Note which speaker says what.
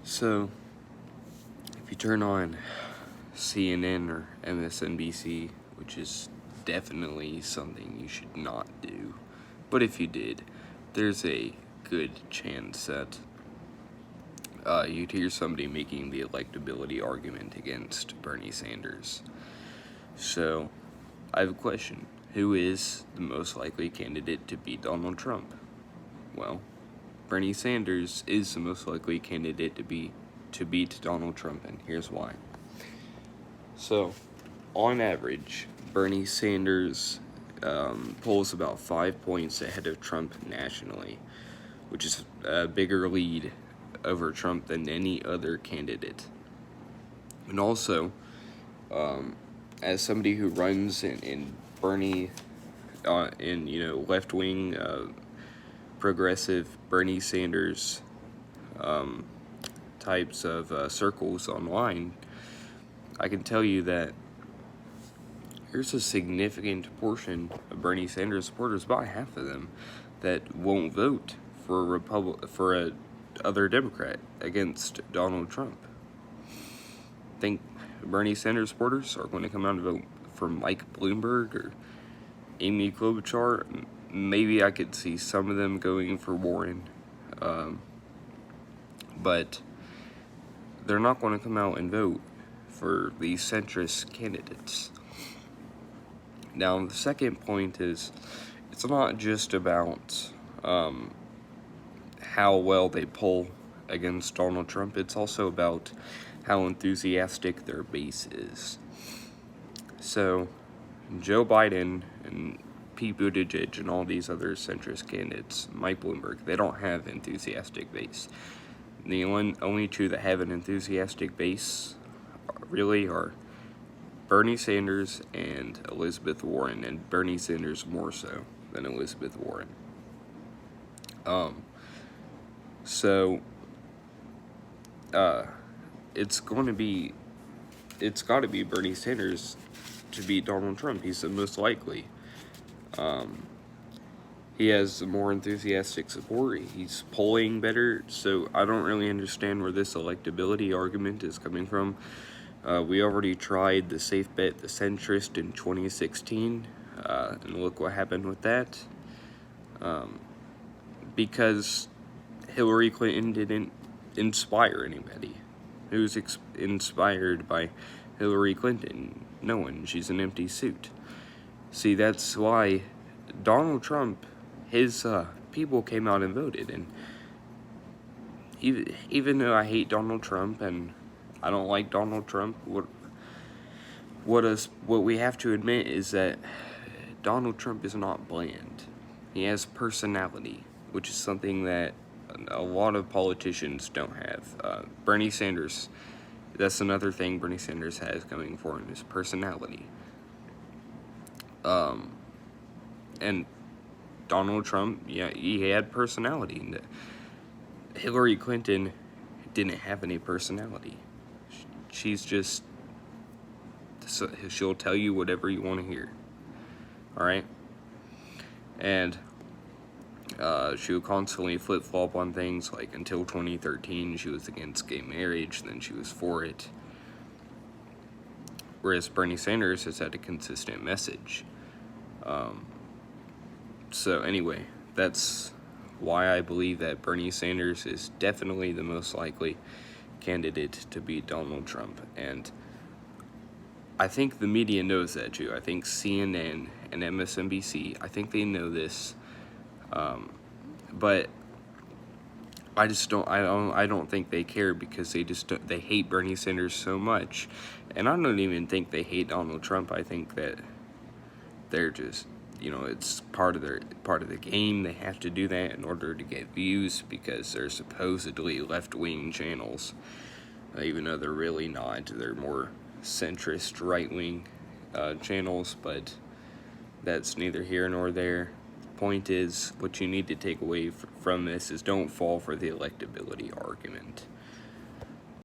Speaker 1: So, if you turn on CNN or MSNBC, which is definitely something you should not do, but if you did, there's a good chance that you'd hear somebody making the electability argument against Bernie Sanders. So, I have a question. Who is the most likely candidate to beat Donald Trump? Well, Bernie Sanders is the most likely candidate to beat Donald Trump, and here's why. So, on average, Bernie Sanders polls about 5 points ahead of Trump nationally, which is a bigger lead over Trump than any other candidate. And also, as somebody who runs in Bernie, left-wing, progressive Bernie Sanders types of circles online, I can tell you that there's a significant portion of Bernie Sanders supporters, about half of them, that won't vote for a other Democrat against Donald Trump. Think Bernie Sanders supporters are going to come out and vote for Mike Bloomberg or Amy Klobuchar. Maybe I could see some of them going for Warren, but they're not going to come out and vote for these centrist candidates. Now, the second point is, it's not just about how well they poll against Donald Trump, it's also about how enthusiastic their base is. So, Joe Biden and Pete Buttigieg and all these other centrist candidates, Mike Bloomberg, they don't have enthusiastic base. The only two that have an enthusiastic base really are Bernie Sanders and Elizabeth Warren, and Bernie Sanders more so than Elizabeth Warren. It's got to be Bernie Sanders to beat Donald Trump. He's the most likely. He has more enthusiastic support. He's polling better, so I don't really understand where this electability argument is coming from. We already tried the safe bet, the centrist, in 2016, and look what happened with that. Because Hillary Clinton didn't inspire anybody. Who's inspired by Hillary Clinton? No one. She's an empty suit. See, that's why Donald Trump, his people came out and voted, and even though I hate Donald Trump and I don't like Donald Trump, what we have to admit is that Donald Trump is not bland. He has personality, which is something that a lot of politicians don't have. Bernie Sanders, that's another thing Bernie Sanders has coming for him, is personality. And Donald Trump, yeah, he had personality. Hillary Clinton didn't have any personality. She's just, she'll tell you whatever you want to hear. Alright? And she would constantly flip-flop on things, like until 2013 she was against gay marriage, then she was for it. Whereas Bernie Sanders has had a consistent message. So anyway, that's why I believe that Bernie Sanders is definitely the most likely candidate to beat Donald Trump. And I think the media knows that too. I think CNN and MSNBC, I think they know this. But I don't think they care, because they hate Bernie Sanders so much. And I don't even think they hate Donald Trump. I think that they're just, it's part of the game. They have to do that in order to get views, because they're supposedly left-wing channels, even though they're really not. They're more centrist, right-wing channels, but that's neither here nor there. Point is, what you need to take away from this is, don't fall for the electability argument.